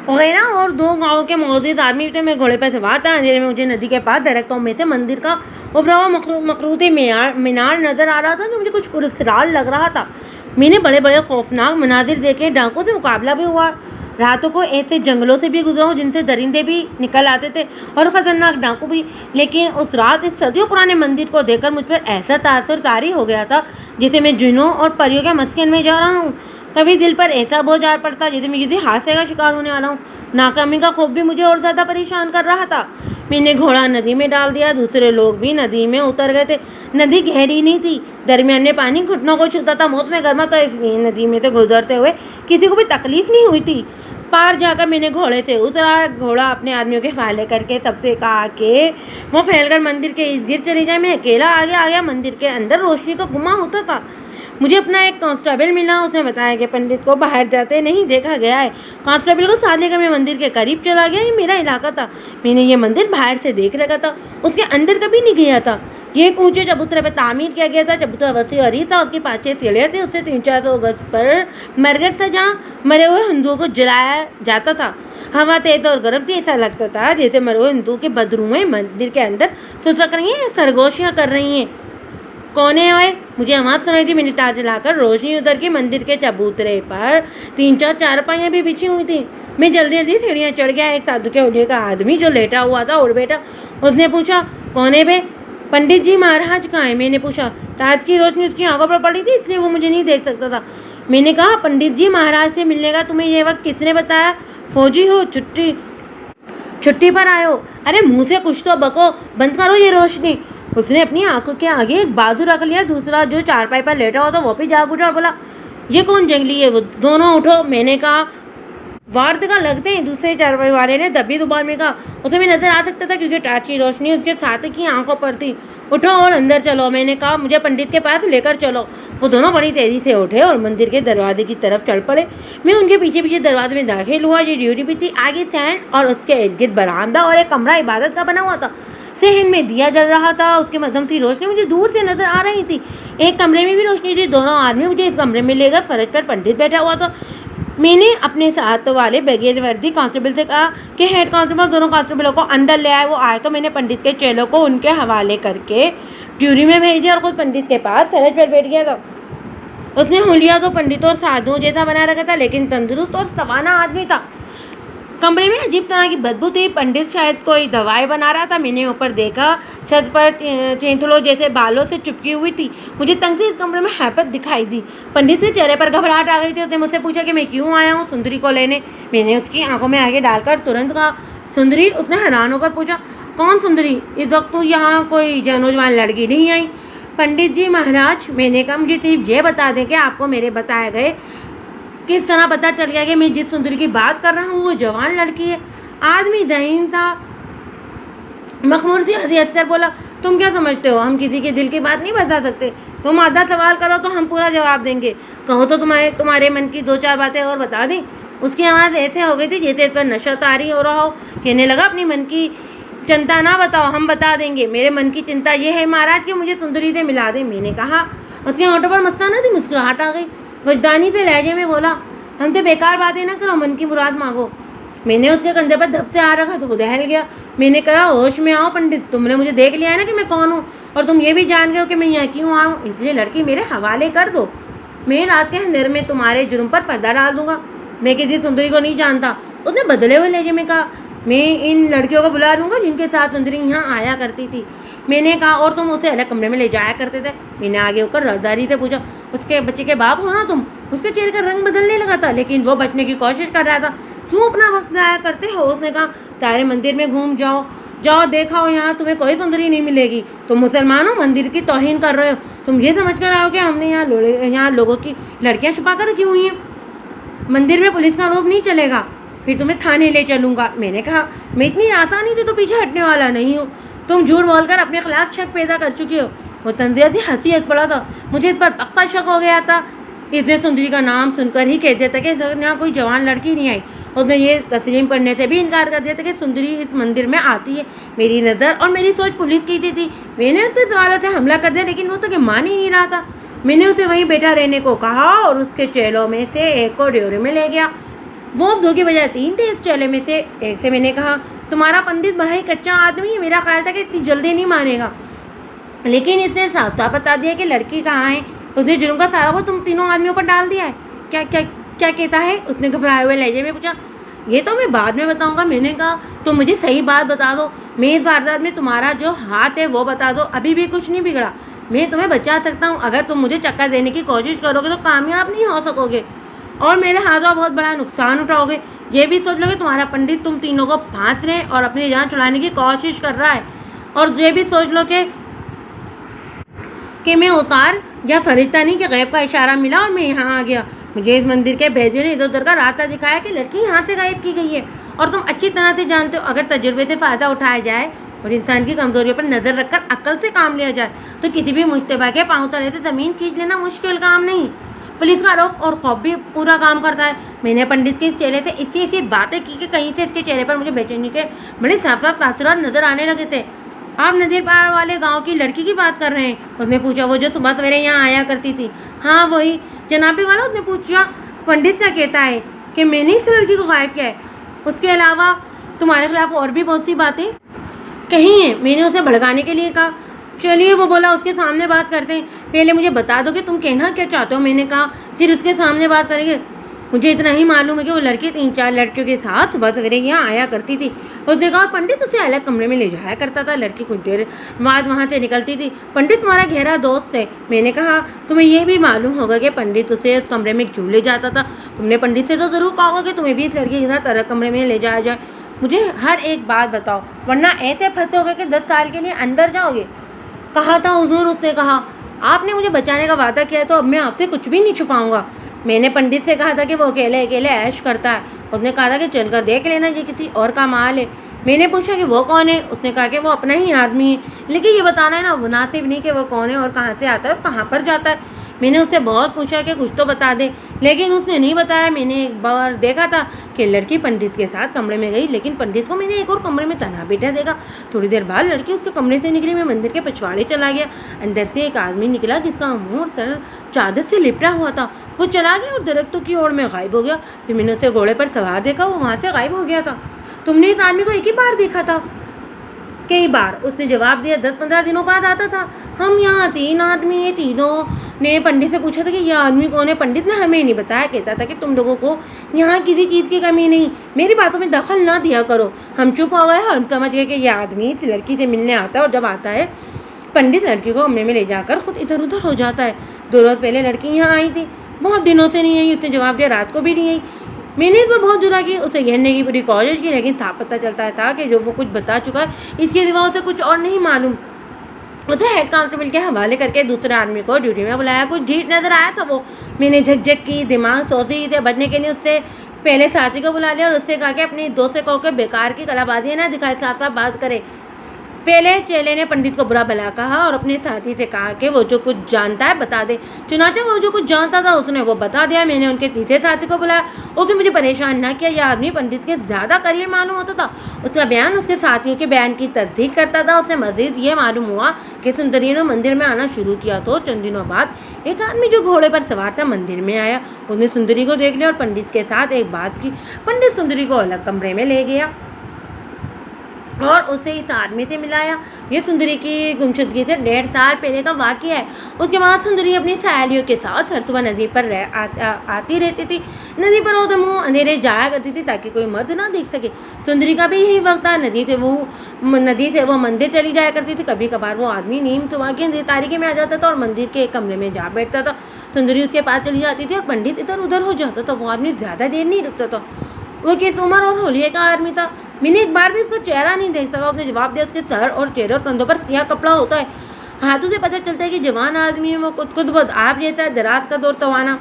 वगैरह और दो गांव के मौजूद आदमी थे। मैं घोड़े पर सवार था। अंधेरे में मुझे नदी के पास दरख्तों में से मंदिर का उभरा हुआ मखरूती मीनार नजर आ रहा था जो मुझे कुछ पुरस्कार लग रहा था। मैंने बड़े बड़े खौफनाक मनाजिर देखे। डाकुओं से मुकाबला भी हुआ। रातों को ऐसे जंगलों से भी गुजरा हूँ जिनसे दरिंदे भी निकल आते थे और खतरनाक डाकू भी। लेकिन उस रात इस सदियों पुराने मंदिर को देखकर मुझ पर ऐसा तासुर तारी हो गया था जैसे मैं जिन्नों और परियों के मस्कन में जा रहा हूँ। कभी दिल पर ऐसा बोझ आ पड़ता जैसे मैं किसी हादसे का शिकार होने वाला हूँ। नाकामी का खौफ भी मुझे और ज्यादा परेशान कर रहा था। मैंने घोड़ा नदी में डाल दिया। दूसरे लोग भी नदी में उतर गए थे। नदी गहरी नहीं थी, दरमियान में पानी घुटनों को छूता था। मौसम गर्मा था इसलिए नदी में से गुजरते हुए किसी को भी तकलीफ नहीं हुई थी। पार जाकर मैंने घोड़े से उतरा। घोड़ा अपने आदमियों के हवाले करके सबसे कहा कि वो फैलकर मंदिर के इर्द गिर्द चली जाए। मैं अकेला आगे आ गया। मंदिर के अंदर रोशनी तो गुमा होता था। मुझे अपना एक कांस्टेबल मिला। उसने बताया कि पंडित को बाहर जाते नहीं देखा गया है। कांस्टेबल को साथ लेकर मैं मंदिर के करीब चला गया। ये मेरा इलाका था। मैंने ये मंदिर बाहर से देख रखा था, उसके अंदर कभी नहीं गया था। ये एक ऊंचे चबूतरे पर तामीर किया गया था। चबूतरा वसी और ही था। उसके 5-6 सीढ़ियाँ थी। उससे 300-400 गज पर मरघट था जहाँ मरे हुए हिंदुओं को जलाया जाता था। हवा तेज और गर्म थी। ऐसा लगता था जैसे मरे हुए हिंदुओं के बदरूहें मंदिर के अंदर सुसक रही हैं, सरगोशियाँ कर रही हैं। कौन है ओए? मुझे आवाज सुनाई थी। मैंने टार्च जलाकर रोशनी उधर की। मंदिर के चबूतरे पर 3-4 चारपाइयाँ भी बिछी हुई थी। मैं जल्दी जल्दी सीढ़ियाँ चढ़ गया। एक साधु के ओढ़े का आदमी जो लेटा हुआ था उठ बैठा। उसने पूछा, कौन है बे? पंडित जी महाराज कहाँ है? मैंने पूछा। टार्च की रोशनी उसकी आंखों पर पड़ी थी इसलिए वो मुझे नहीं देख सकता था। मैंने कहा, पंडित जी महाराज से मिलने का तुम्हें ये वक्त किसने बताया? फौजी हो, छुट्टी पर आए हो? अरे मुंह से कुछ तो बको, बंद करो ये रोशनी। उसने अपनी आंखों के आगे एक बाजू रख लिया। दूसरा जो चारपाई पर लेटा हुआ था वो भी जाग उठा और बोला, ये कौन जंगली है? वो दोनों उठो। मैंने कहा, वार्द का लगते हैं। दूसरे चारपाई वाले ने दबी दुबार में कहा। उसे भी नजर आ सकता था क्योंकि टार्च की रोशनी उसके साथ की आंखों पर थी। उठो और अंदर चलो। मैंने कहा, मुझे पंडित के पास लेकर चलो। वो दोनों बड़ी तेजी से उठे और मंदिर के दरवाजे की तरफ चल पड़े। मैं उनके पीछे पीछे दरवाजे में दाखिल हुआ। ये ड्यूटी भी थी। आगे सैंड और उसके इर्द गिर्द बरामदा और एक कमरा इबादत का बना हुआ था। सहन में दिया जल रहा था। उसके मध्यम सी रोशनी मुझे दूर से नजर आ रही थी। एक कमरे में भी रोशनी थी। दोनों आदमी मुझे इस कमरे में लेकर फर्श पर पंडित बैठा हुआ था। मैंने अपने साथ वाले बगैर वर्दी कांस्टेबल से कहा कि हेड कांस्टेबल दोनों कांस्टेबलों को अंदर ले आए। वो आए तो मैंने पंडित के चेलों को उनके हवाले करके ड्यूरी में भेजा और खुद पंडित के पास फर्श पर बैठ गया था। उसने हुलिया तो पंडितों और साधुओं जैसा बना रखा था लेकिन तंदुरुस्त और सवाना आदमी था। कमरे में अजीब तरह की बदबू थी। पंडित शायद कोई दवाई बना रहा था। मैंने ऊपर देखा, छत पर चेंथड़ों जैसे बालों से चिपकी हुई थी। मुझे तंग से इस कमरे में हैबत दिखाई दी। पंडित के चेहरे पर घबराहट आ गई थी। उसने मुझसे पूछा कि मैं क्यों आया हूँ सुंदरी को लेने। मैंने उसकी आंखों में आगे डालकर तुरंत कहा, सुंदरी। उसने हैरान होकर पूछा, कौन सुंदरी? इस वक्त तो यहाँ कोई नौजवान लड़की नहीं आई। पंडित जी महाराज, मैंने कहा, मुझे सिर्फ ये बता दें कि आपको मेरे बताए गए किस तरह पता चल गया कि मैं जिस सुंदरी की बात कर रहा हूँ वो जवान लड़की है। आदमी ज़हीन था। मखमूर सी हंसी हंसकर बोला, तुम क्या समझते हो हम किसी के दिल की बात नहीं बता सकते? तुम आधा सवाल करो तो हम पूरा जवाब देंगे। कहो तो तुम्हारे मन की 2-4 बातें और बता दें। उसकी आवाज़ ऐसे हो गई थी जैसे इस पर नशा तारी हो रहा हो। कहने लगा, अपनी मन की चिंता ना बताओ, हम बता देंगे। मेरे मन की चिंता ये है महाराज कि मुझे सुंदरी से मिला दें। मैंने कहा। उसके होठों पर मस्ताना सी मुस्कुराहट आ गई। वजदानी से लहजे में बोला, हमसे बेकार बातें ना करो, मन की मुराद मांगो। मैंने उसके कंधे पर धप से आ रखा तो वो दहल गया। मैंने कहा, होश में आओ पंडित, तुमने मुझे देख लिया है ना कि मैं कौन हूँ, और तुम ये भी जान गए हो कि मैं यहाँ क्यों आऊँ। इसलिए लड़की मेरे हवाले कर दो। मैं रात के अंधेरे में तुम्हारे जुर्म पर पर्दा डाल दूंगा। मैं किसी सुंदरी को नहीं जानता। उसने बदले हुए लहजे में कहा, मैं इन लड़कियों को बुला लूँगा जिनके साथ सुंदरी यहाँ आया करती थी। मैंने कहा, और तुम उसे अलग कमरे में ले जाया करते थे। मैंने आगे होकर रजदारी से पूछा, उसके बच्चे के बाप हो ना तुम? उसके चेहरे का रंग बदलने लगा था लेकिन वो बचने की कोशिश कर रहा था। क्यों अपना वक्त ज़ाया करते हो? उसने कहा, सारे मंदिर में घूम जाओ, देखा हो यहाँ तुम्हें कोई सुंदरी नहीं मिलेगी। तुम मुसलमान हो, मंदिर की तौहीन कर रहे हो। तुम ये समझ कर आओ कि हमने यहाँ लोगों की लड़कियाँ छुपा कर रखी हुई हैं। मंदिर में पुलिस का रोब नहीं चलेगा, फिर तुम्हें थाने ले चलूँगा। मैंने कहा, मैं इतनी आसानी से तो पीछे हटने वाला नहीं हूँ। तुम झूठ बोलकर अपने खिलाफ शक पैदा कर चुके हो। वो तंजिया से हंसी हंस पड़ा था। मुझे इस पर पक्का शक हो गया था। इसने सुंदरी का नाम सुनकर ही कह दिया था कि यहाँ कोई जवान लड़की नहीं आई। उसने ये तस्लीम करने से भी इनकार कर दिया था कि सुंदरी इस मंदिर में आती है। मेरी नज़र और मेरी सोच पुलिस की थी। मैंने उसके सवालों से हमला कर दिया लेकिन वो तो मान ही नहीं रहा था। मैंने उसे वहीं बैठा रहने को कहा और उसके चेलों में से एक को ड्योरी में ले गया। वो अब 2 की बजाय 3 थे। इस चेले में से एक से मैंने कहा, तुम्हारा पंडित बड़ा ही कच्चा आदमी है, मेरा ख्याल था कि इतनी जल्दी नहीं मानेगा, लेकिन इसने साफ साफ बता दिया कि लड़की कहाँ है। उसने जुर्म का सारा वो तुम तीनों आदमियों पर डाल दिया है। क्या क्या क्या कहता है? उसने घबराए हुए लहजे में पूछा। ये तो मैं बाद में बताऊंगा। मैंने कहा, तो मुझे सही बात बता दो, मैं इस वारदात में तुम्हारा जो हाथ है वो बता दो। अभी भी कुछ नहीं बिगड़ा, मैं तुम्हें बचा सकता हूँ। अगर तुम मुझे चक्कर देने की कोशिश करोगे तो कामयाब नहीं हो सकोगे और मेरे हाथों बहुत बड़ा नुकसान उठाओगे। ये भी सोच लो कि तुम्हारा पंडित तुम तीनों को फांस रहे और अपनी जान छुड़ाने की कोशिश कर रहा है। और ये भी सोच लो कि मैं उतार या फरिश्ता नहीं कि गैब का इशारा मिला और मैं यहाँ आ गया। मुझे इस मंदिर के भेदियों ने इधर उधर का रास्ता दिखाया कि लड़की यहाँ से गायब की गई है। और तुम अच्छी तरह से जानते हो, अगर तजुर्बे से फ़ायदा उठाया जाए और इंसान की कमजोरियों पर नज़र रखकर अक्ल से काम लिया जाए तो किसी भी मुश्तबा के पाँव तले से ज़मीन खींच लेना मुश्किल काम नहीं। पुलिस का रौब और खौफ भी पूरा काम करता है। मैंने पंडित के चेहरे से ऐसी बातें की कि कहीं से इसके चेहरे पर मुझे बेचैनी के बड़े साफ साफ तासुरात नजर आने लगे थे। आप नदीर पार वाले गांव की लड़की की बात कर रहे हैं? उसने पूछा। वो जो सुबह सवेरे यहाँ आया करती थी? हाँ वही। जनाबी वाला, उसने पूछा। पंडित क्या कहता है कि मैंने इस लड़की को गायब किया है? उसके अलावा तुम्हारे खिलाफ और भी बहुत सी बातें कही हैं। मैंने उसे भड़काने के लिए कहा। चलिए, वो बोला, उसके सामने बात करते हैं। पहले मुझे बता दो कि तुम कहना क्या चाहते हो। मैंने कहा, फिर उसके सामने बात करेंगे। मुझे इतना ही मालूम है कि वो लड़की 3-4 लड़कियों के साथ सुबह सवेरे यहाँ आया करती थी। उसने कहा, पंडित उसे अलग कमरे में ले जाया करता था। लड़की कुछ देर बाद वहाँ से निकलती थी। पंडित तुम्हारा गहरा दोस्त है। मैंने कहा, तुम्हें यह भी मालूम होगा कि पंडित उसे उस कमरे में क्यों ले जाता था? तुमने पंडित से तो ज़रूर कहा होगा कि तुम्हें भी इस लड़की के साथ अलग कमरे में ले जाया जाए। मुझे हर एक बात बताओ, वरना ऐसे फंसोगे कि 10 साल के लिए अंदर जाओगे। कहा था हुजूर, उसने कहा। आपने मुझे बचाने का वादा किया है तो अब मैं आपसे कुछ भी नहीं छुपाऊंगा। मैंने पंडित से कहा था कि वो अकेले अकेले ऐश करता है। उसने कहा था कि चलकर देख लेना, ये किसी और का माल है। मैंने पूछा कि वो कौन है? उसने कहा कि वो अपना ही आदमी है, लेकिन ये बताना है ना मुनासिब नहीं कि वो कौन है और कहाँ से आता है और कहाँ पर जाता है। मैंने उससे बहुत पूछा कि कुछ तो बता दे, लेकिन उसने नहीं बताया। मैंने एक बार देखा था कि लड़की पंडित के साथ कमरे में गई, लेकिन पंडित को मैंने एक और कमरे में तन्हा बैठा देखा। थोड़ी देर बाद लड़की उसके कमरे से निकली। मैं मंदिर के पिछवाड़े चला गया। अंदर से एक आदमी निकला जिसका मुंह और सर चादर से लिपटा हुआ था। वो चला गया और दरख्तों की ओर में गायब हो गया। फिर मैंने उसे घोड़े पर सवार देखा, वो वहाँ से गायब हो गया था। तुमने इस आदमी को एक ही बार देखा था? कई बार, उसने जवाब दिया। 10-15 दिनों बाद आता था। हम यहाँ 3 आदमी हैं। तीनों ने पंडित से पूछा था कि यह आदमी कौन है। पंडित ने हमें नहीं बताया, कहता था कि तुम लोगों को यहाँ किसी चीज़ की कमी नहीं, मेरी बातों में दखल ना दिया करो। हम चुप हो गए और हम समझ गए कि यह आदमी इस लड़की से मिलने आता है और जब आता है पंडित लड़की को कमरे में ले जाकर खुद इधर उधर हो जाता है। 2 रोज़ पहले लड़की यहाँ आई थी, बहुत दिनों से नहीं आई। उसने जवाब दिया, रात को भी नहीं आई। मैंने इस पर बहुत जुरा की, उसे घेरने की पूरी कोशिश की, लेकिन साफ पता चलता था कि जो वो कुछ बता चुका है इसके सिवा उसे कुछ और नहीं मालूम। उसे हेड कांस्टेबल के हवाले करके दूसरे आदमी को ड्यूटी में बुलाया। कुछ ढीठ नजर आया था वो। मैंने झकझक की, दिमाग सोची से बचने के लिए उससे पहले साथी को बुला लिया और उससे कहा कि अपने दोस्त से कहो कि बेकार की कलाबाजी ना दिखाए, साफ साफ बात करे। पहले चेले ने पंडित को बुरा भला कहा और अपने साथी से कहा कि वो जो कुछ जानता है बता दे। चुनाचे वो जो कुछ जानता था उसने वो बता दिया। मैंने उनके तीसरे साथी को बुलाया। उसने मुझे परेशान ना किया। यह आदमी पंडित के ज़्यादा करीब मालूम होता था। उसका बयान उसके साथियों के बयान की तस्दीक करता था। उसे मजीद ये मालूम हुआ कि सुंदरी ने मंदिर में आना शुरू किया तो चंद दिनों बाद एक आदमी जो घोड़े पर सवार था मंदिर में आया। उसने सुंदरी को देख लिया और पंडित के साथ एक बात की। पंडित सुंदरी को अलग कमरे में ले गया और उसे इस आदमी से मिलाया। ये सुंदरी की गुमशुदगी से 1.5 साल पहले का वाक़या है। उसके बाद सुंदरी अपनी सहेलियों के साथ हर सुबह नदी पर आती रहती थी। नदी पर वो मुँह अंधेरे जाया करती थी ताकि कोई मर्द ना देख सके। सुंदरी का भी यही वक्त था। नदी से वो मंदिर चली जाया करती थी। कभी कभार वो आदमी नीम सुबह की तारीकी में आ जाता था और मंदिर के एक कमरे में जा बैठता था। सुंदरी उसके पास चली जाती थी और पंडित इधर उधर हो जाता था। वो आदमी ज़्यादा देर नहीं रुकता था। वो किस उम्र और होलिये का आदमी था? मैंने एक बार भी उसका चेहरा नहीं देख सका। उसने जवाब दिया, उसके सर और चेहरे और कंधों पर सियाह कपड़ा होता है। हाथों से पता चलता है कि जवान आदमी है। वो खुद आप जैसा है, दराज का दौर तवाना।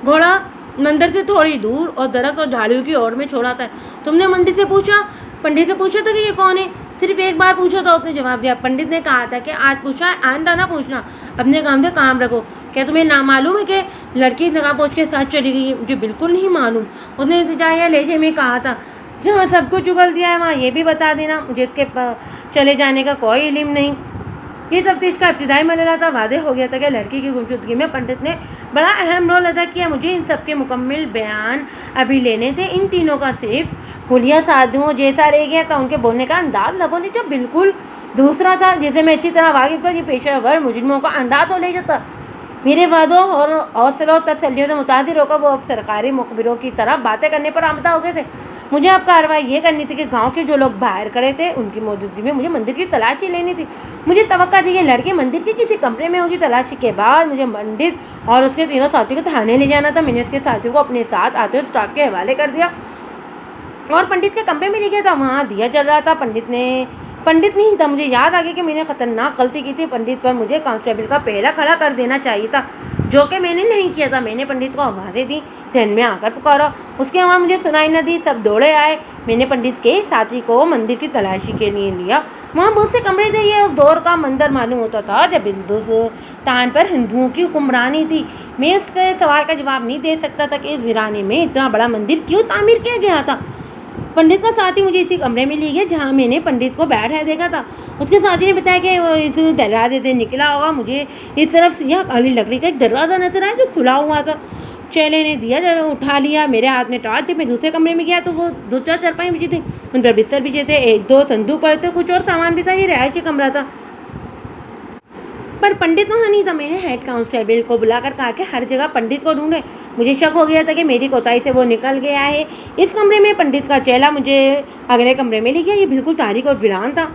घोड़ा मंदिर से थोड़ी दूर और दरख्त और झाड़ियों की ओर में छोड़ा था। तुमने पंडित से पूछा था कि ये कौन है? सिर्फ एक बार पूछा था, उसने जवाब दिया। पंडित ने कहा था कि आज पूछा है, आइंदा ना पूछना। अपने काम से काम रखो। क्या तुम्हें ना मालूम है कि लड़की नकाबपोश के साथ चली गई है? मुझे बिल्कुल नहीं मालूम, उसने इंतजारिया लहजे में कहा था। जहाँ सब कुछ उगल दिया है वहाँ ये भी बता देना। मुझे इसके चले जाने का कोई इल्म नहीं। ये तफ्तीश का इब्तिदाई मरहला था। वादे हो गया था कि लड़की की गुमशुदगी में पंडित ने बड़ा अहम रोल अदा किया। मुझे इन सब के मुकम्मल बयान अभी लेने थे। इन तीनों का सिर्फ हुलिया साधुओं जैसा रह गया था। उनके बोलने का अंदाज, लबों ने जो बिल्कुल दूसरा था, जिसे मैं अच्छी तरह वाकिफ था। ये पेशेवर मुजरिमों का अंदाज हो ले जाता। मेरे वादों और हौसलों तसल्लियों से मुतासिर होकर वो अब सरकारी मुखबिरों की तरह बातें करने पर आमदा हो गए थे। मुझे अब कार्रवाई ये करनी थी कि गांव के जो लोग बाहर खड़े थे उनकी मौजूदगी में मुझे मंदिर की तलाशी लेनी थी। मुझे तवक्का थी कि लड़के मंदिर के किसी कमरे में होगी। तलाशी के बाद मुझे पंडित और उसके तीनों साथियों को थाने ले जाना था। मैंने उसके साथियों को अपने साथ आते हुए स्टाफ के हवाले कर दिया और पंडित के कमरे में ले गया था। वहाँ दिया चल रहा था। पंडित नहीं था। मुझे याद आ गया कि मैंने खतरनाक गलती की थी। पंडित पर मुझे कांस्टेबल का पहरा खड़ा कर देना चाहिए था, जो कि मैंने नहीं किया था। मैंने पंडित को आवाज़ें दी, सहन में आकर पुकारा। उसकी आवाज़ मुझे सुनाई न दी। सब दौड़े आए। मैंने पंडित के साथी को मंदिर की तलाशी के लिए लिया। वहाँ बहुत से कमरे थे। ये उस दौर का मंदिर मालूम होता था जब हिंदुस्तान पर हिंदुओं की हुक्मरानी थी। मैं उसके सवाल का जवाब नहीं दे सकता था कि इस वीराने में इतना बड़ा मंदिर क्यों तामीर किया गया था। पंडित का साथी मुझे इसी कमरे में ले गया जहाँ मैंने पंडित को बैठा देखा था। उसके साथी ने बताया कि वो इस दरवाजे से निकला होगा। मुझे इस तरफ से यह काली लकड़ी का एक दरवाज़ा नजर आया जो खुला हुआ था। चेले ने दिया उठा लिया। मेरे हाथ में टॉर्च थी। मैं दूसरे कमरे में गया तो वो 2-4 चारपाई बिछी थी। उन पर बिस्तर बिछे थे। 1-2 संदूक पड़े थे। कुछ और सामान भी था। ये रिहायशी कमरा था, पर पंडित वहाँ नहीं था। मैंने हेड कांस्टेबल को बुलाकर कहा कि हर जगह पंडित को ढूंढे। मुझे शक हो गया था कि मेरी कोताही से वो निकल गया है। इस कमरे में पंडित का चेला मुझे अगले कमरे में ले गया। ये बिल्कुल तारीख और वीरान था।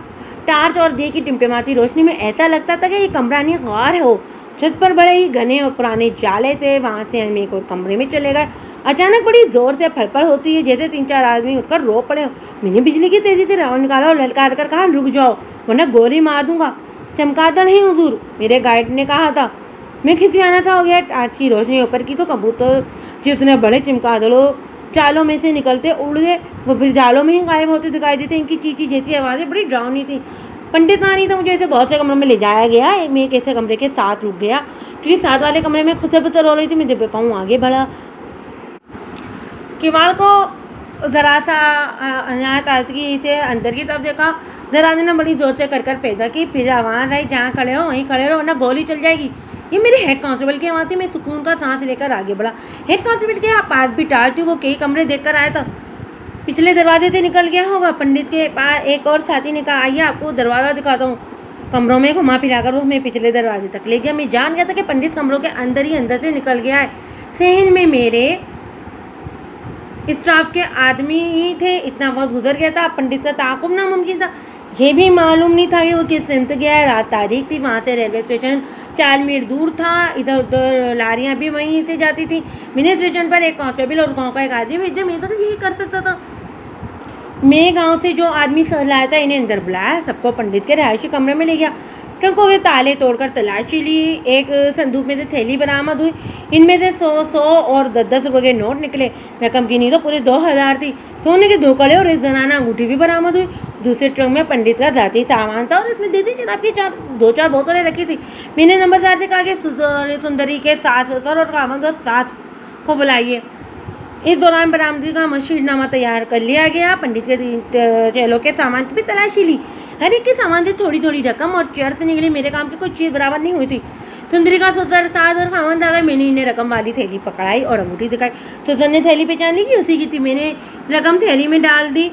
टार्च और दिए की टिमटिमाती रोशनी में ऐसा लगता था कि ये कमरा नहीं गार हो। छत पर बड़े ही घने और पुराने जाले थे। वहाँ से हम एक और कमरे में चले गए। अचानक बड़ी जोर से फड़फड़ होती है, जैसे 3-4 आदमी उठकर रो पड़े। मैंने बिजली की तेजी से राउंड निकाला और ललकार कर कहा, रुक जाओ वरना गोली मार दूंगा। चमकादड़ नहीं हुजूर, मेरे गाइड ने कहा था। मैं खिसियाना सा हो गया। टार्च की रोशनी ऊपर की तो कबूतर जितने बड़े चमकादड़ों जालों में से निकलते उड़ गए। वो फिर जालों में ही गायब होते दिखाई देते। इनकी चींची जैसी आवाज़ें बड़ी डरावनी थी। पंडित वहाँ नहीं था। मुझे ऐसे बहुत से कमरों में ले जाया गया। मैं एक ऐसे कमरे के साथ रुक गया क्योंकि साथ वाले कमरे में खुसर फुसर हो रही थी। मैं दबे पाऊँ आगे बढ़ा। किवाड़ को ज़रा सा अनायत आजगी से अंदर की तरफ देखा। दरवाजे ने बड़ी जोर से कर पैदा की। फिर आवाज़ आई, जहाँ खड़े हो वहीं खड़े रहो वरना गोली चल जाएगी। ये मेरे हेड कांस्टेबल की आवाज़ थी। मैं सुकून का सांस लेकर आगे बढ़ा। हेड कांस्टेबल के पास भी टार्च थी। वो कई कमरे देखकर आया था। पिछले दरवाजे से निकल गया होगा। पंडित के पास एक और साथी ने कहा, आइए आपको दरवाज़ा दिखाता हूँ। कमरों में घुमा फिराकर वो हमें पिछले दरवाजे तक ले गया। मैं जान गया था कि पंडित कमरों के अंदर ही अंदर से निकल गया है। सहन में मेरे स्टाफ के आदमी ही थे। इतना वक्त गुजर गया था, पंडित का ताक़ुब नामुमकिन था। ये भी मालूम नहीं था कि वो किस सिमत गया है। रात तारीख थी। वहाँ से रेलवे स्टेशन 4 मील दूर था। इधर उधर लारियाँ भी वहीं से जाती थी। मैंने स्टेशन पर एक कांस्टेबल और गाँव का एक आदमी भेजा। मैं तो यही कर सकता था। मैं गांव से जो आदमी लाया था इन्हें अंदर बुलाया। सबको पंडित के रिहायशी कमरे में ले गया। ट्रंकों के ताले तोड़कर तलाशी ली। एक संदूक में से थैली बरामद हुई। इनमें से 100 और 10 रुपये के नोट निकले। रकम की नहीं तो पूरे 2000 थी। सोने के 2 कड़े और एक जनाना अंगूठी भी बरामद हुई। दूसरे ट्रंक में पंडित का जाती सामान था और इसमें देसी शराब की 2-4 बोतलें रखी थी। मैंने नंबरदार से कहा कि सुंदरी के सास ससुर और कामद और सास को बुलाइए। इस दौरान बरामदगी का मशीरनामा तैयार कर लिया गया। पंडित के चेलों के सामान की भी तलाशी ली। हर एक के सामान से थोड़ी थोड़ी रकम और चेयर से निकली। मेरे काम की कोई चीज़ बरामद नहीं हुई थी। सुंदरी का ससुर सास और खामन आ गए। मैंने इन्हें रकम वाली थैली पकड़ाई और अंगूठी दिखाई। ससुर ने थैली पहचान ली कि उसी की थी। मैंने रकम थैली में डाल दी।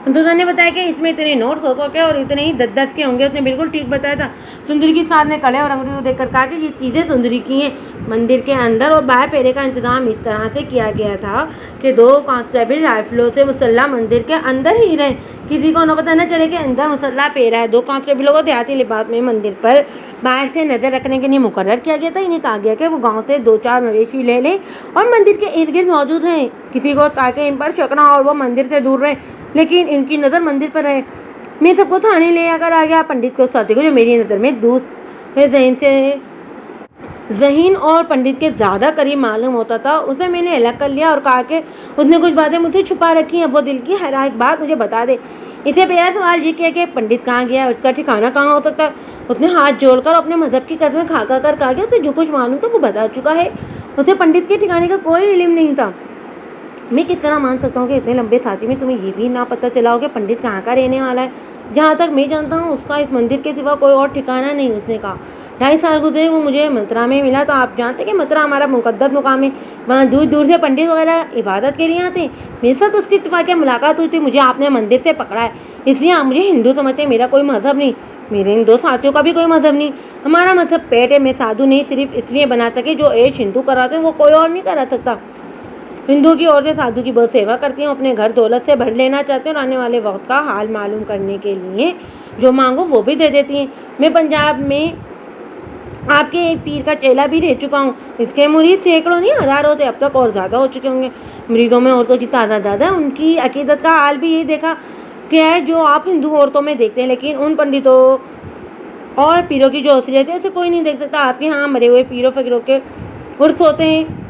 ससुर ने बताया कि इसमें इतने नोट 100 के और इतने ही 10 के होंगे। उसने बिल्कुल ठीक बताया था। सुंदरी की सास ने कड़े और अंगूठी को देखकर कहा कि ये चीज़ें सुंदरी की हैं। मंदिर के अंदर और बाहर पहरे का इंतजाम इस तरह से किया गया था कि 2 कांस्टेबल राइफलों से मुसल्ला मंदिर के अंदर ही रहे। किसी को न पता न चले कि अंदर मुसल्ला पहरा है। 2 कांस्टेबलों को देहाती लिबास में मंदिर पर बाहर से नज़र रखने के लिए मुकर्रर किया गया था। इन्हें कहा गया कि वो गांव से 2-4 मवेशी ले लें और मंदिर के इर्द गिर्द मौजूद हैं। किसी को ताकि इन पर शक ना और वो मंदिर से दूर रहे, लेकिन इनकी नज़र मंदिर पर रहे। मैं सबको थाने ले आकर आ गया। पंडित को साथी को जो मेरी नज़र में दूसरे ज़हीन और पंडित के ज़्यादा करीब मालूम होता था, उसे मैंने अलग कर लिया और कहा कि उसने कुछ बातें मुझसे छुपा रखी हैं। वो दिल की हर एक बात मुझे बता दे। इसे पहला सवाल ये किया कि पंडित कहाँ गया, उसका ठिकाना कहाँ हो सकता है। उसने हाथ जोड़कर अपने मजहब की कसमें खा कर कहा कि उसे जो कुछ मालूम था वो बता चुका है। उसे पंडित के ठिकाने का कोई इल्म नहीं था। मैं किस तरह मान सकता हूँ कि इतने लंबे साथी में तुम्हें ये भी ना पता चला हो कि पंडित कहाँ का रहने वाला है। जहाँ तक मैं जानता हूँ उसका इस मंदिर के सिवा कोई और ठिकाना नहीं। उसने कहा, 2.5 साल गुजरे वो मुझे मथुरा में मिला। तो आप जानते कि मथुरा हमारा मुकद्दस मुकाम है, वहाँ दूर दूर से पंडित वगैरह इबादत के लिए आते हैं। मेरे साथ उसकी इत्तेफाक मुलाकात हुई थी, मुझे आपने मंदिर से पकड़ा है, इसलिए आप मुझे हिंदू समझते हैं। मेरा कोई मजहब नहीं, मेरे इन 2 साथियों का भी कोई मजहब नहीं। हमारा मजहब पेट है। मैं साधु नहीं सिर्फ इसलिए बना था कि जो ऐश हिंदू कराते हैं वो कोई और नहीं करा सकता। हिंदू की औरतें साधु की बहुत सेवा करती हैं, अपने घर दौलत से भर लेना चाहते हैं और आने वाले वक्त का हाल मालूम करने के लिए जो मांगो वो भी दे देती हैं। मैं पंजाब में आपके एक पीर का चेला भी रह चुका हूँ। इसके मुरीद सैकड़ों नहीं हजारों थे, अब तक और ज़्यादा हो चुके होंगे। मुरीदों में औरतों की तादाद है। उनकी अकीदत का हाल भी यही देखा क्या है जो आप हिंदू औरतों में देखते हैं, लेकिन उन पंडितों और पीरों की जो असलियत है उसे कोई नहीं देख सकता। आपके यहाँ मरे हुए पीरों फकीरों के उर्स होते हैं,